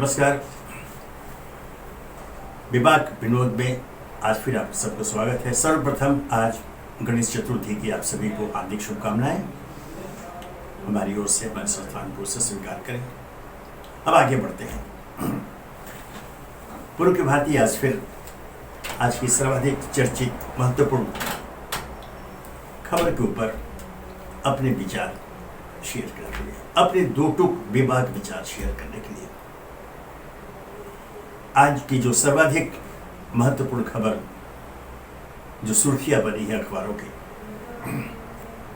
नमस्कार। विभाग विनोद में आज फिर आप सबको स्वागत है। सर्वप्रथम आज गणेश चतुर्थी की आप सभी को हार्दिक शुभकामनाएं हमारी ओर से, हमारे संस्थान को से स्वीकार करें। अब आगे बढ़ते हैं। पूर्व की भांति आज फिर आज की सर्वाधिक चर्चित महत्वपूर्ण खबर के ऊपर अपने विचार शेयर करने के लिए, अपने दो टुक विभाग विचार शेयर करने के लिए आज की जो सर्वाधिक महत्वपूर्ण खबर जो सुर्खियां बनी है अखबारों की,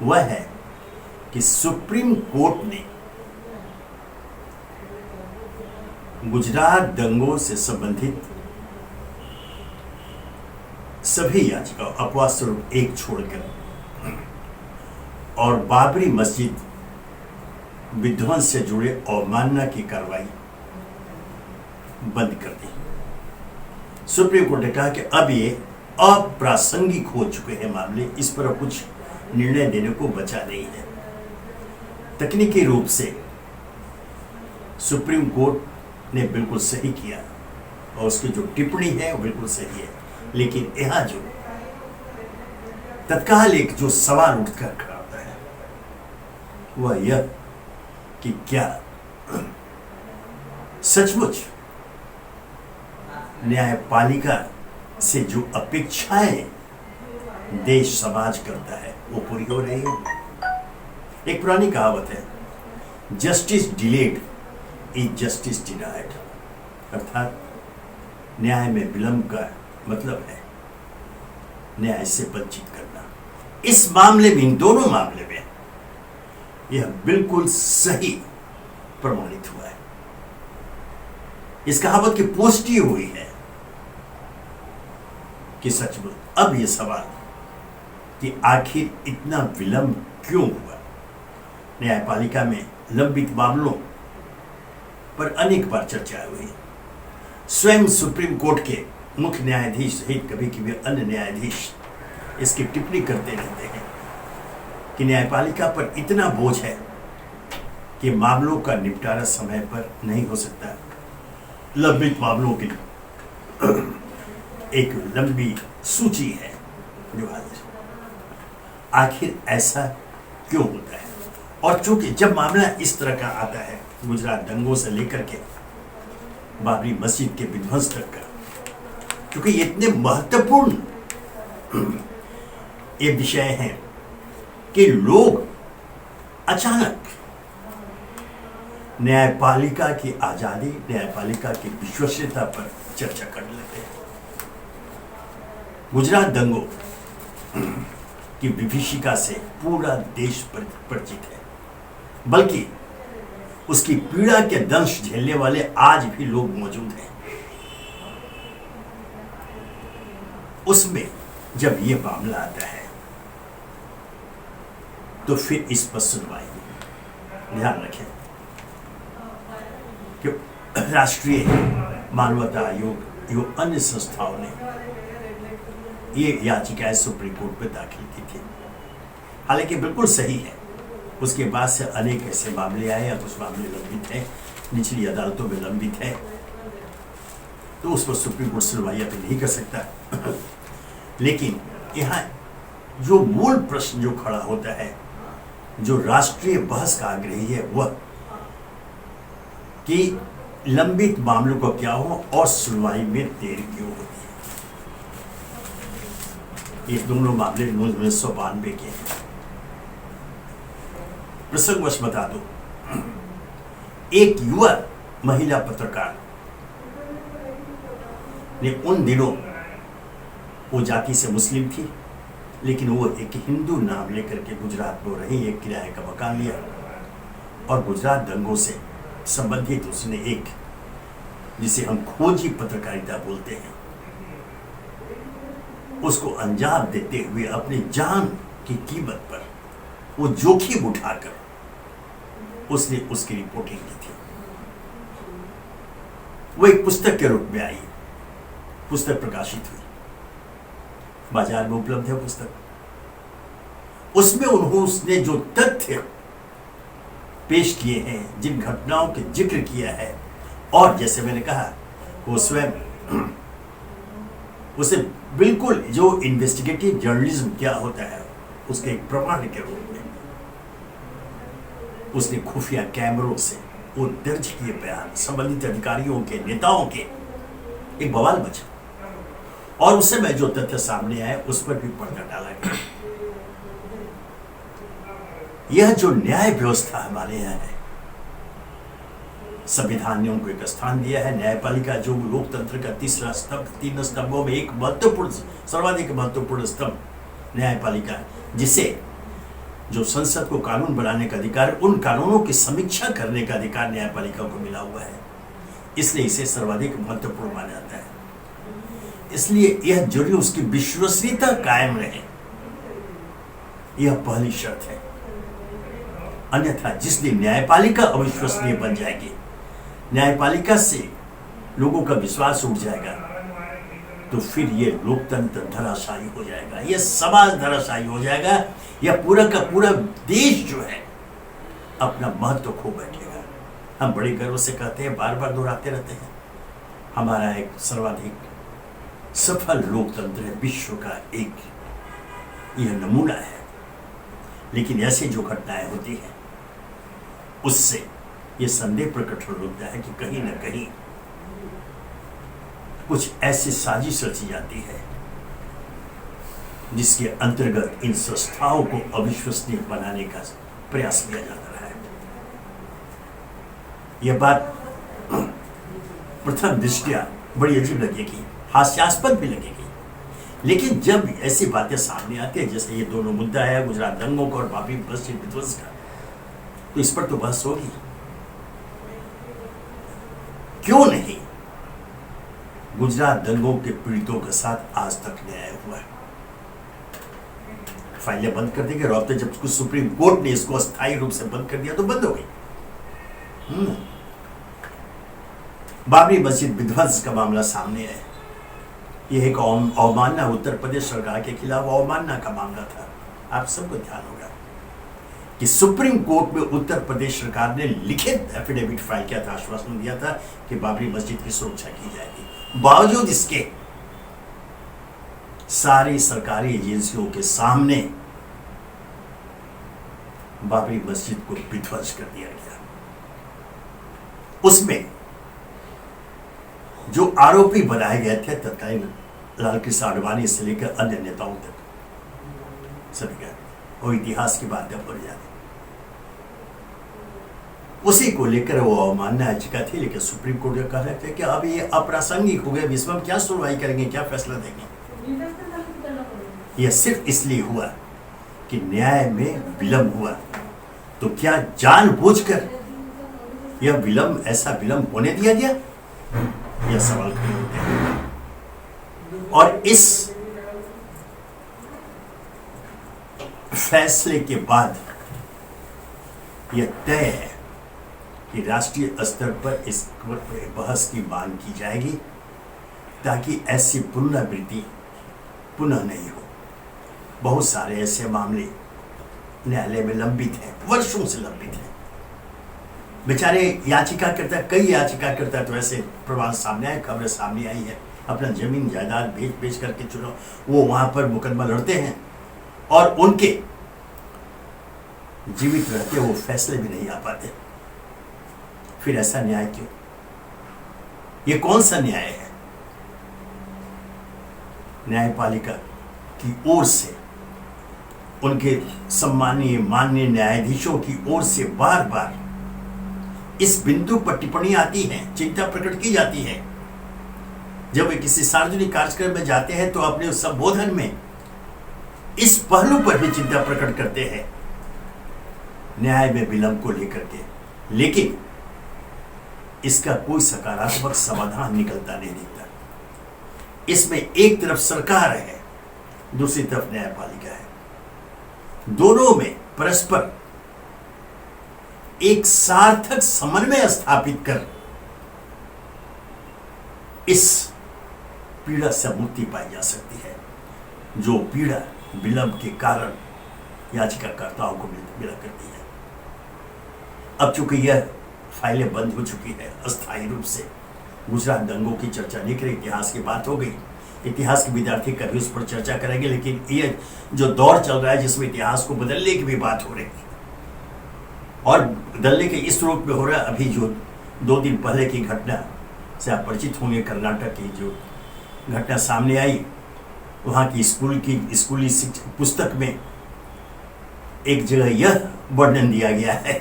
वह है कि सुप्रीम कोर्ट ने गुजरात दंगों से संबंधित सभी याचिकाओं अपवाद स्वरूप एक छोड़कर और बाबरी मस्जिद विध्वंस से जुड़े अवमानना की कार्रवाई बंद कर दी। सुप्रीम कोर्ट ने कहा कि अब ये अप्रासंगिक हो चुके हैं मामले, इस पर अब कुछ निर्णय देने को बचा नहीं है। तकनीकी रूप से सुप्रीम कोर्ट ने बिल्कुल सही किया और उसकी जो टिप्पणी है वो बिल्कुल सही है, लेकिन यहां जो तत्काल एक जो सवाल उठकर खड़ा होता है वह यह कि क्या सचमुच न्यायपालिका से जो अपेक्षाएं देश समाज करता है वो पूरी हो रही है। एक पुरानी कहावत है, justice delayed is justice denied, अर्थात न्याय में विलंब का मतलब है न्याय से वंचित करना। इस मामले में, इन दोनों मामले में यह बिल्कुल सही प्रमाणित हुआ है। इस कहावत की पुष्टि हुई है कि सचमुच अब यह सवाल कि आखिर इतना विलंब क्यों हुआ। न्यायपालिका में लंबित मामलों पर अनेक बार चर्चा हुई। स्वयं सुप्रीम कोर्ट के मुख्य न्यायाधीश सहित कभी कभी अन्य न्यायाधीश इसकी टिप्पणी करते रहते हैं कि न्यायपालिका पर इतना बोझ है कि मामलों का निपटारा समय पर नहीं हो सकता। लंबित मामलों की एक लंबी सूची है जो हाजिर। आखिर ऐसा क्यों होता है? और चूंकि जब मामला इस तरह का आता है, गुजरात दंगों से लेकर के बाबरी मस्जिद के विध्वंस तक का, क्योंकि ये इतने महत्वपूर्ण ये विषय हैं कि लोग अचानक न्यायपालिका की आजादी, न्यायपालिका की विश्वसनीयता पर चर्चा करने लगते हैं। गुजरात दंगों की विभीषिका से पूरा देश परिचित है, बल्कि उसकी पीड़ा के दंश झेलने वाले आज भी लोग मौजूद हैं। उसमें जब यह मामला आता है तो फिर इस पर सुनवाई। ध्यान रखें कि राष्ट्रीय मानवता आयोग एवं अन्य संस्थाओं ने ये याचिकाएं सुप्रीम कोर्ट में दाखिल की थी। हालांकि बिल्कुल सही है, उसके बाद से अनेक ऐसे मामले आए या कुछ मामले लंबित हैं, निचली अदालतों में लंबित है, तो उस पर सुप्रीम कोर्ट सुनवाई अभी नहीं कर सकता। लेकिन यहाँ जो मूल प्रश्न जो खड़ा होता है, जो राष्ट्रीय बहस का आग्रही है, वह कि लंबित मामलों को क्या हो और सुनवाई में देर क्यों होती है। ये दोनों मामले 1992 के हैं। प्रसंगवश बता दो, एक युवा महिला पत्रकार ने उन दिनों, वो जाति से मुस्लिम थी, लेकिन वो एक हिंदू नाम लेकर के गुजरात में रही, एक किराए का मकान लिया और गुजरात दंगों से संबंधित उसने एक, जिसे हम खोजी पत्रकारिता बोलते हैं, उसको अंजाम देते हुए अपनी जान की कीमत पर वो जोखिम उठाकर उसने उसकी रिपोर्टिंग की थी। वो एक पुस्तक के रूप में आई, पुस्तक प्रकाशित हुई, बाजार में उपलब्ध है पुस्तक। उसमें उसने जो तथ्य पेश किए हैं, जिन घटनाओं के जिक्र किया है, और जैसे मैंने कहा, वो स्वयं उसे बिल्कुल जो इन्वेस्टिगेटिव जर्नलिज्म क्या होता है उसके एक प्रमाण के रूप में उसने खुफिया कैमरों से वो दर्ज किए बयान संबंधित अधिकारियों के, नेताओं के, एक बवाल बचा और उस समय जो तथ्य सामने आए उस पर भी पर्दा डाला गया। यह जो न्याय व्यवस्था हमारे यहाँ है, संविधान ने उनको एक स्थान दिया है। न्यायपालिका जो लोकतंत्र का तीसरा स्तंभ, 3 स्तंभों में एक महत्वपूर्ण, सर्वाधिक महत्वपूर्ण स्तंभ न्यायपालिका है, जिसे जो संसद को कानून बनाने का अधिकार, उन कानूनों की समीक्षा करने का अधिकार न्यायपालिका को मिला हुआ है, इसलिए इसे सर्वाधिक महत्वपूर्ण माना जाता है। इसलिए यह जरूरी उसकी विश्वसनीयता कायम रहे, यह पहली शर्त है। अन्यथा जिस दिन न्यायपालिका अविश्वसनीय बन जाएगी, न्यायपालिका से लोगों का विश्वास उठ जाएगा, तो फिर ये लोकतंत्र धराशायी हो जाएगा, यह समाज धराशायी हो जाएगा, यह पूरा का पूरा देश जो है अपना महत्व खो बैठेगा। हम बड़े गर्व से कहते हैं, बार बार दोहराते रहते हैं, हमारा एक सर्वाधिक सफल लोकतंत्र है, विश्व का एक यह नमूना है। लेकिन ऐसे जो घटनाएं होती हैं उससे यह संदेह प्रकट होता है कि कहीं ना कहीं कुछ ऐसी साजिश रची जाती है जिसके अंतर्गत इन संस्थाओं को अविश्वसनीय बनाने का प्रयास किया जाता रहा है। यह बात प्रथम दृष्टया बड़ी अजीब लगेगी, हास्यास्पद भी लगेगी, लेकिन जब ऐसी बातें सामने आती है, जैसे ये दोनों मुद्दा है गुजरात दंगों का और बाबरी मस्जिद विध्वंस का, तो इस पर तो बहस होगी। क्यों नहीं गुजरात दंगों के पीड़ितों के साथ आज तक न्याय हुआ है? फाइलें बंद कर दी गई, और जब सुप्रीम कोर्ट ने इसको अस्थायी रूप से बंद कर दिया तो बंद हो गई। बाबरी मस्जिद विध्वंस का मामला सामने है, यह एक अवमानना, उत्तर प्रदेश सरकार के खिलाफ अवमानना का मामला था। आप सबको ध्यान होगा कि सुप्रीम कोर्ट में उत्तर प्रदेश सरकार ने लिखित एफिडेविट फाइल किया था, आश्वासन दिया था कि बाबरी मस्जिद की सुरक्षा की जाएगी। बावजूद इसके सारी सरकारी एजेंसियों के सामने बाबरी मस्जिद को विध्वंस कर दिया गया। उसमें जो आरोपी बनाए गए थे तत्कालीन लालकृष्ण आडवाणी से लेकर अन्य नेताओं तक सभी का, वो इतिहास की बातें भूल जाती, उसी को लेकर वो अवमानना याचिका थी। लेकिन सुप्रीम कोर्ट ने कहा था कि अब ये अप्रासंगिक हो गया, विश्व में क्या सुनवाई करेंगे, क्या फैसला देंगे। यह सिर्फ इसलिए हुआ कि न्याय में विलंब हुआ, तो क्या जानबूझकर यह विलंब, ऐसा विलंब होने दिया गया, यह सवाल खड़े होते हैं। और इस फैसले के बाद यह तय है कि राष्ट्रीय स्तर पर इस बहस की मांग की जाएगी, ताकि ऐसी पुनरावृत्ति पुनः नहीं हो। बहुत सारे ऐसे मामले न्यायालय में लंबित हैं, वर्षों से लंबित हैं। बेचारे याचिकाकर्ता, कई याचिकाकर्ता तो ऐसे प्रमाण सामने आए, खबरें सामने आई है, अपना जमीन जायदाद बेच करके चुनाव वो वहां पर मुकदमा लड़ते हैं और उनके जीवित रहते वो फैसले भी नहीं आ पाते। फिर ऐसा न्याय क्यों? ये कौन सा न्याय है? न्यायपालिका की ओर से, उनके सम्मानीय माननीय न्यायाधीशों की ओर से बार बार इस बिंदु पर टिप्पणी आती है, चिंता प्रकट की जाती है। जब वे किसी सार्वजनिक कार्यक्रम में जाते हैं तो अपने संबोधन में इस पहलू पर भी चिंता प्रकट करते हैं, न्याय में विलंब को लेकर के। लेकिन इसका कोई सकारात्मक समाधान निकलता नहीं दिखता। इसमें एक तरफ सरकार है, दूसरी तरफ न्यायपालिका है। दोनों में परस्पर एक सार्थक समन्वय स्थापित कर इस पीड़ा से मुक्ति पाई जा सकती है, जो पीड़ा विलंब के कारण याचिकाकर्ताओं को मिला करती है। अब चूंकि यह फाइलें बंद हो चुकी है अस्थायी रूप से। गुजरात दंगों की चर्चा नहीं करें, इतिहास की बात हो गई। इतिहास के विद्यार्थी कभी उस पर चर्चा करेंगे, लेकिन ये जो दौर चल रहा है जिसमें इतिहास को बदलने की भी बात हो रही है और बदलने के इस रूप में हो रहा है। अभी जो 2 दिन पहले की घटना से आप परिचित होंगे, कर्नाटक की जो घटना सामने आई, वहाँ की स्कूली पुस्तक में एक जगह यह वर्णन दिया गया है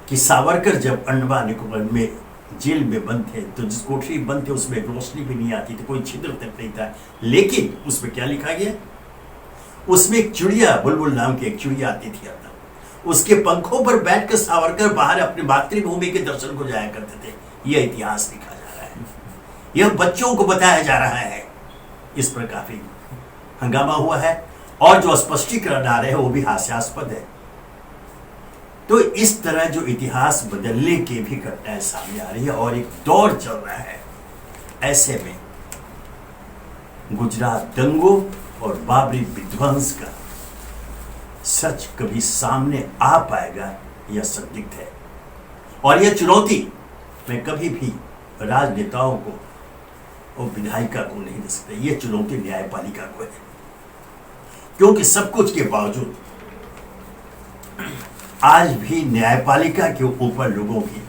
कि सावरकर जब अंडमान निकोबार में जेल में बंद थे तो जिस कोठरी बंद थे उसमें रोशनी भी नहीं आती थी, कोई छिद्र तक नहीं था, लेकिन उसमें क्या लिखा गया, उसमें एक चिड़िया, बुलबुल नाम की एक चिड़िया आती थी, उसके पंखों पर बैठकर सावरकर बाहर अपनी मातृभूमि के दर्शन को जाया करते थे। यह इतिहास लिखा जा रहा है, यह बच्चों को बताया जा रहा है। इस पर काफी हंगामा हुआ है और जो स्पष्टीकरण आ रहे हैं वो भी हास्यास्पद है। तो इस तरह जो इतिहास बदलने की भी घटनाएं सामने आ रही है और एक दौर चल रहा है। ऐसे में गुजरात दंगों और बाबरी विध्वंस का सच कभी सामने आ पाएगा यह संदिग्ध है, और यह चुनौती मैं कभी भी राजनेताओं को और विधायिका को नहीं दे सकता। यह चुनौती न्यायपालिका को है, क्योंकि सब कुछ के बावजूद आज भी न्यायपालिका के ऊपर लोगों की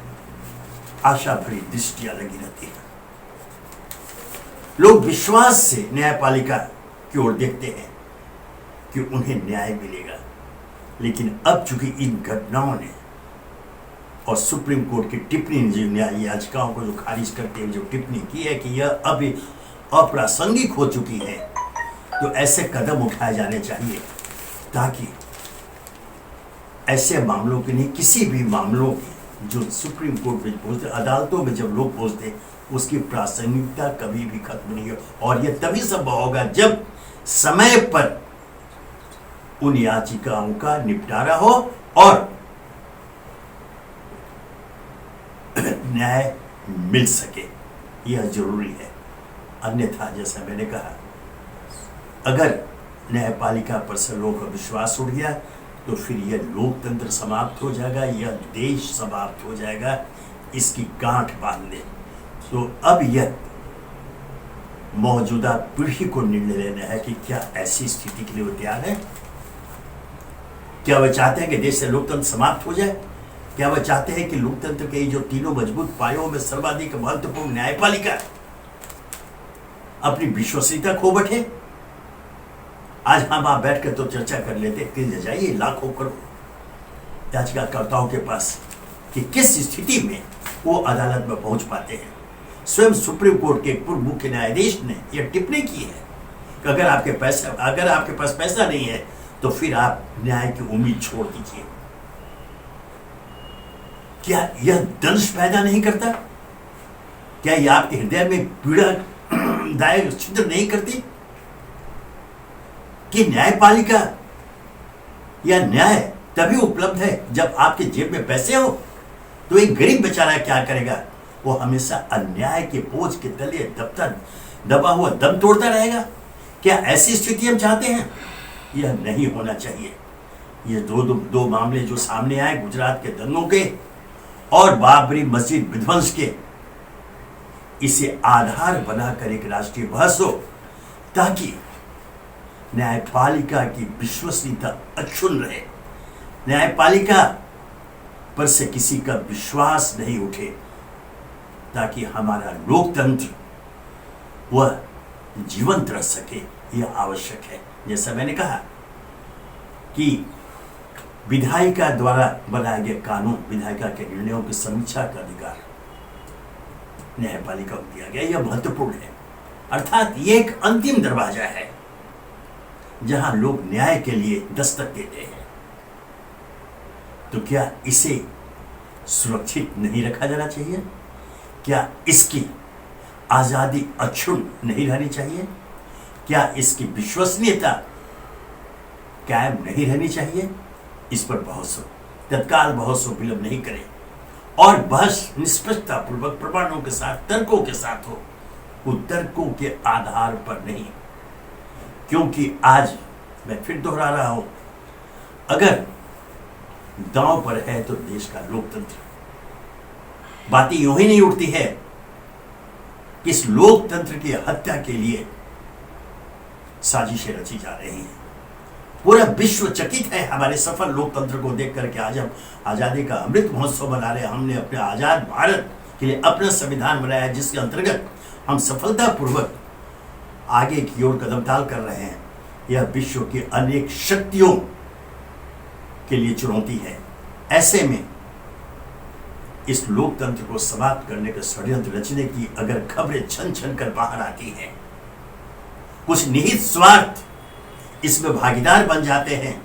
आशा भरी दृष्टियां लगी रहती है। लोग विश्वास से न्यायपालिका की ओर देखते हैं कि उन्हें न्याय मिलेगा, लेकिन अब चूंकि इन घटनाओं ने और सुप्रीम कोर्ट की टिप्पणी ने जो न्याय याचिकाओं को जो खारिज करते हुए जो टिप्पणी की है कि यह अब अप्रासंगिक हो चुकी है, तो ऐसे कदम उठाए जाने चाहिए ताकि ऐसे मामलों के नहीं, किसी भी मामलों की जो सुप्रीम कोर्ट में पहुंचते, अदालतों में जब लोग पहुंचते, उसकी प्रासंगिकता कभी भी खत्म नहीं हो। और यह तभी संभव होगा जब समय पर उन याचिकाओं का निपटारा हो और न्याय मिल सके, यह जरूरी है। अन्यथा जैसा मैंने कहा, अगर न्यायपालिका पर से लोगों का विश्वास उठ गया तो फिर यह लोकतंत्र समाप्त हो जाएगा, यह देश समाप्त हो जाएगा, इसकी गांठ बांध दे। तो अब यह मौजूदा पीढ़ी को निर्णय लेना है कि क्या ऐसी स्थिति के लिए वो तैयार है। क्या वह चाहते हैं कि देश से लोकतंत्र समाप्त हो जाए? क्या वह चाहते हैं कि लोकतंत्र के जो तीनों मजबूत पायों में सर्वाधिक महत्वपूर्ण न्यायपालिका अपनी विश्वसनीयता खो बैठे? आज हम वहां बैठकर तो चर्चा कर लेते, फिर जाइए लाखों करोड़ याचिकाकर्ताओं के पास कि किस स्थिति में वो अदालत में पहुंच पाते हैं। स्वयं सुप्रीम कोर्ट के पूर्व मुख्य न्यायाधीश ने यह टिप्पणी की है कि अगर आपके पास पैसा नहीं है तो फिर आप न्याय की उम्मीद छोड़ दीजिए। क्या यह दंश पैदा नहीं करता? क्या यह आपके हृदय में पीड़ादायक छिद्र नहीं करती कि न्यायपालिका या न्याय तभी उपलब्ध है जब आपके जेब में पैसे हो? तो एक गरीब बेचारा क्या करेगा? वो हमेशा अन्याय के बोझ के तले दबा हुआ दम तोड़ता रहेगा। क्या ऐसी स्थिति हम चाहते हैं? यह नहीं होना चाहिए। ये दो मामले जो सामने आए, गुजरात के दंगों के और बाबरी मस्जिद विध्वंस के, इसे आधार बनाकर एक राष्ट्रीय बहस हो ताकि न्यायपालिका की विश्वसनीयता अक्षुण्ण रहे, न्यायपालिका पर से किसी का विश्वास नहीं उठे, ताकि हमारा लोकतंत्र वह जीवंत रह सके। यह आवश्यक है। जैसा मैंने कहा कि विधायिका द्वारा बनाए गए कानून, विधायिका के निर्णयों की समीक्षा का अधिकार न्यायपालिका को दिया गया, यह महत्वपूर्ण है। अर्थात यह एक अंतिम दरवाजा है जहां लोग न्याय के लिए दस्तक देते हैं। तो क्या इसे सुरक्षित नहीं रखा जाना चाहिए? क्या इसकी आजादी अक्षुण्ण नहीं रहनी चाहिए? क्या इसकी विश्वसनीयता कायम नहीं रहनी चाहिए? इस पर बहस हो, तत्काल बहस हो, विलंब नहीं करें और बहस निष्पक्षता पूर्वक प्रमाणों के साथ, तर्कों के साथ हो, वो तर्कों के आधार पर नहीं। क्योंकि आज मैं फिर दोहरा रहा हूं, अगर दांव पर है तो देश का लोकतंत्र, बातें यूं ही नहीं उठती है कि इस लोकतंत्र की हत्या के लिए साजिशें रची जा रही हैं। पूरा विश्व चकित है हमारे सफल लोकतंत्र को देख करके। आज हम आजादी का अमृत महोत्सव मना रहे हैं। हमने अपने आजाद भारत के लिए अपना संविधान बनाया है, जिसके अंतर्गत हम सफलतापूर्वक आगे की ओर कदमताल कर रहे हैं। यह विश्व की अनेक शक्तियों के लिए चुनौती है। ऐसे में इस लोकतंत्र को समाप्त करने का षड्यंत्र रचने की अगर खबरें छन छन कर बाहर आती हैं, कुछ निहित स्वार्थ इसमें भागीदार बन जाते हैं,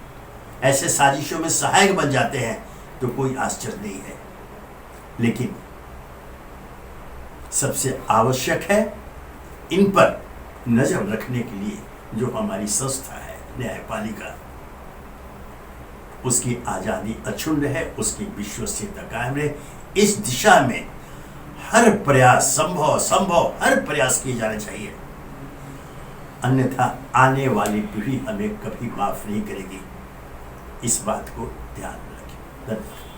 ऐसे साजिशों में सहायक बन जाते हैं, तो कोई आश्चर्य नहीं है। लेकिन सबसे आवश्यक है इन पर नजर रखने के लिए जो हमारी संस्था है न्यायपालिका, उसकी आजादी अक्षुण्ण है, उसकी विश्वसनीयता कायम रहे। इस दिशा में हर प्रयास संभव हर प्रयास किए जाने चाहिए, अन्यथा आने वाली पीढ़ी हमें कभी माफ नहीं करेगी। इस बात को ध्यान में रखें। धन्यवाद।